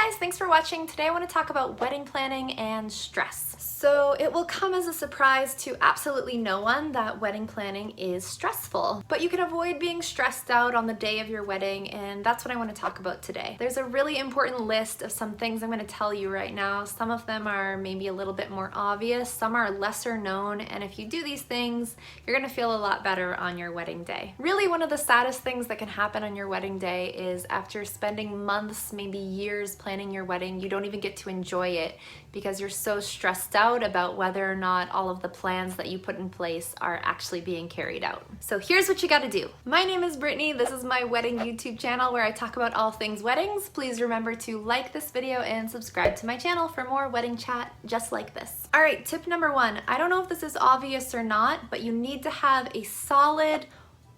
guys, thanks for watching. Today I want to talk about wedding planning and stress. So it will come as a surprise to absolutely no one that wedding planning is stressful, but you can avoid being stressed out on the day of your wedding, and that's what I want to talk about today. There's a really important list of some things I'm going to tell you right now. Some of them are maybe a little bit more obvious, some are lesser known, and if you do these things, you're going to feel a lot better on your wedding day. Really, one of the saddest things that can happen on your wedding day is after spending months, maybe years planning your wedding, you don't even get to enjoy it because you're so stressed out about whether or not all of the plans that you put in place are actually being carried out. So here's what you gotta do. My name is Brittany. This is my wedding YouTube channel where I talk about all things weddings. Please remember to like this video and subscribe to my channel for more wedding chat just like this. All right, tip number one. I don't know if this is obvious or not, but you need to have a solid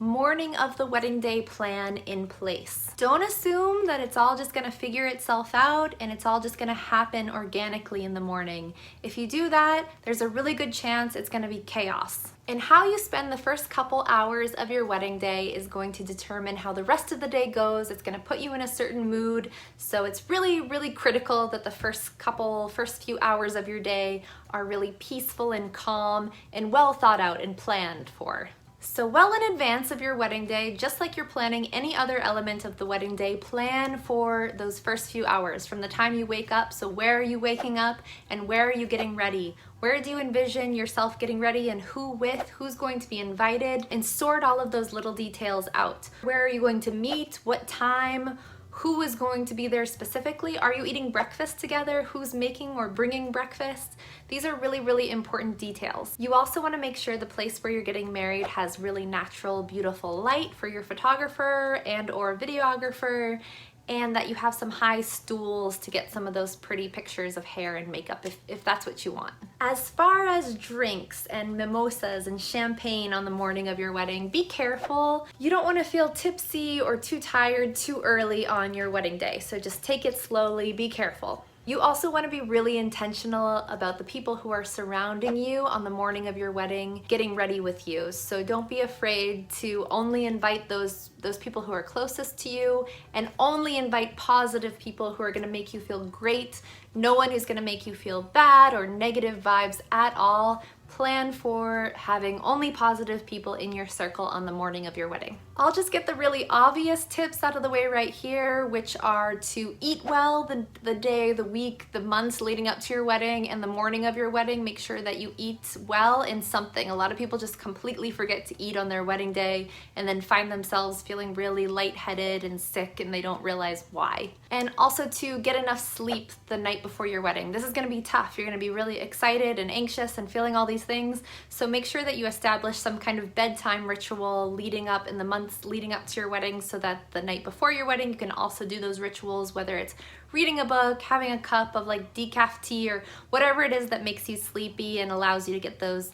morning of the wedding day plan in place. Don't assume that it's all just gonna figure itself out and it's all just gonna happen organically in the morning. If you do that, there's a really good chance it's gonna be chaos. And how you spend the first couple hours of your wedding day is going to determine how the rest of the day goes. It's gonna put you in a certain mood. So it's really, really critical that the first few hours of your day are really peaceful and calm and well thought out and planned for. So well in advance of your wedding day, just like you're planning any other element of the wedding day, plan for those first few hours from the time you wake up. So where are you waking up and where are you getting ready? Where do you envision yourself getting ready and who with, who's going to be invited, and sort all of those little details out. Where are you going to meet? What time? Who is going to be there specifically? Are you eating breakfast together? Who's making or bringing breakfast? These are really, really important details. You also want to make sure the place where you're getting married has really natural, beautiful light for your photographer and or videographer, and that you have some high stools to get some of those pretty pictures of hair and makeup if that's what you want. As far as drinks and mimosas and champagne on the morning of your wedding, be careful. You don't want to feel tipsy or too tired too early on your wedding day, so just take it slowly, be careful. You also want to be really intentional about the people who are surrounding you on the morning of your wedding, getting ready with you. So don't be afraid to only invite those people who are closest to you, and only invite positive people who are going to make you feel great. No one who's going to make you feel bad or negative vibes at all. Plan for having only positive people in your circle on the morning of your wedding. I'll just get the really obvious tips out of the way right here, which are to eat well the day, the week, the months leading up to your wedding, and the morning of your wedding. Make sure that you eat well in something. A lot of people just completely forget to eat on their wedding day and then find themselves feeling really lightheaded and sick, and they don't realize why. And also to get enough sleep the night before your wedding. This is going to be tough. You're going to be really excited and anxious and feeling all these things. So make sure that you establish some kind of bedtime ritual leading up in the months leading up to your wedding, so that the night before your wedding you can also do those rituals, whether it's reading a book, having a cup of like decaf tea, or whatever it is that makes you sleepy and allows you to get those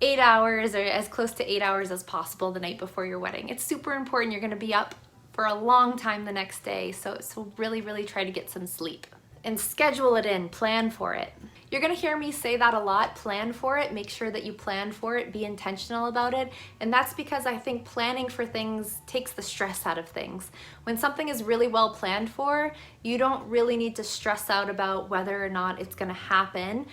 8 hours or as close to 8 hours as possible the night before your wedding. It's super important. You're going to be up for a long time the next day, so really, really try to get some sleep. And schedule it in, plan for it. You're gonna hear me say that a lot, plan for it. Make sure that you plan for it, be intentional about it. And that's because I think planning for things takes the stress out of things. When something is really well planned for, you don't really need to stress out about whether or not it's gonna happen.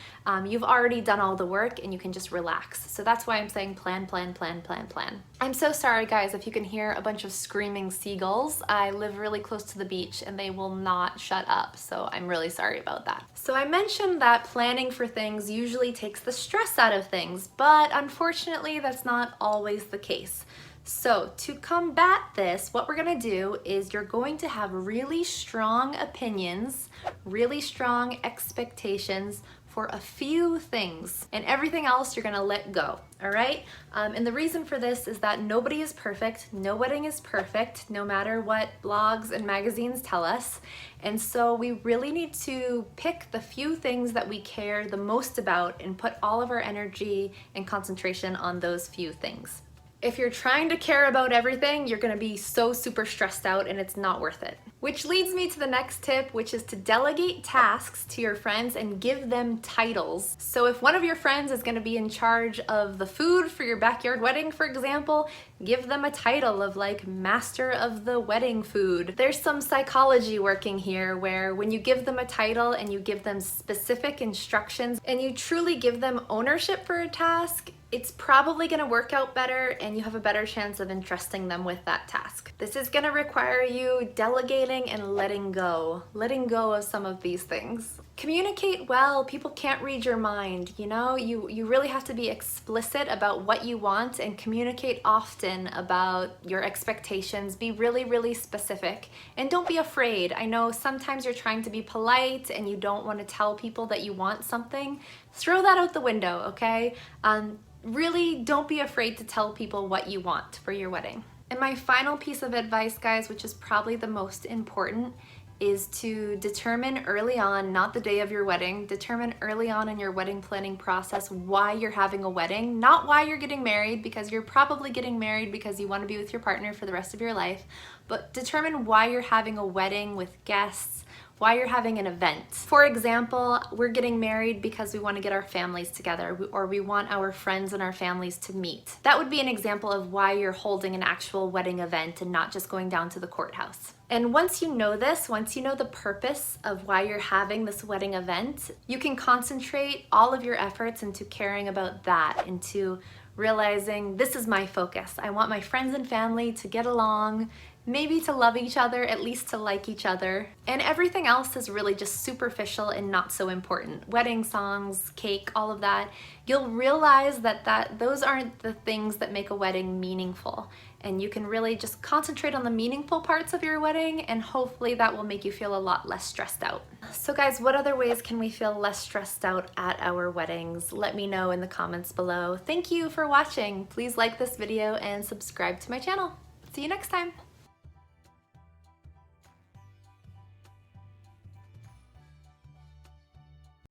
You've already done all the work and you can just relax. So that's why I'm saying plan, plan, plan, plan, plan. I'm so sorry guys if you can hear a bunch of screaming seagulls. I live really close to the beach and they will not shut up, so I'm really sorry about that. So I mentioned that planning for things usually takes the stress out of things, but unfortunately that's not always the case. So to combat this, what we're gonna do is you're going to have really strong opinions, really strong expectations for a few things, and everything else you're gonna let go, all right? And the reason for this is that nobody is perfect, no wedding is perfect, no matter what blogs and magazines tell us. And so we really need to pick the few things that we care the most about and put all of our energy and concentration on those few things. If you're trying to care about everything, you're gonna be so super stressed out and it's not worth it. Which leads me to the next tip, which is to delegate tasks to your friends and give them titles. So if one of your friends is gonna be in charge of the food for your backyard wedding, for example, give them a title of like master of the wedding food. There's some psychology working here where when you give them a title and you give them specific instructions and you truly give them ownership for a task, it's probably gonna work out better and you have a better chance of entrusting them with that task. This is gonna require you delegating and letting go of some of these things. Communicate well. People can't read your mind, you know? You really have to be explicit about what you want and communicate often about your expectations. Be really, really specific and don't be afraid. I know sometimes you're trying to be polite and you don't want to tell people that you want something. Throw that out the window, okay? Really don't be afraid to tell people what you want for your wedding. And my final piece of advice, guys, which is probably the most important, is to determine early on, not the day of your wedding, determine early on in your wedding planning process why you're having a wedding, not why you're getting married, because you're probably getting married because you want to be with your partner for the rest of your life, but determine why you're having a wedding with guests, why you're having an event. For example, we're getting married because we want to get our families together, or we want our friends and our families to meet. That would be an example of why you're holding an actual wedding event and not just going down to the courthouse. And once you know this, once you know the purpose of why you're having this wedding event, you can concentrate all of your efforts into caring about that, into realizing this is my focus. I want my friends and family to get along, maybe to love each other, at least to like each other. And everything else is really just superficial and not so important. Wedding songs, cake, all of that. You'll realize that those aren't the things that make a wedding meaningful. And you can really just concentrate on the meaningful parts of your wedding, and hopefully that will make you feel a lot less stressed out. So guys, what other ways can we feel less stressed out at our weddings? Let me know in the comments below. Thank you for watching. Please like this video and subscribe to my channel. See you next time.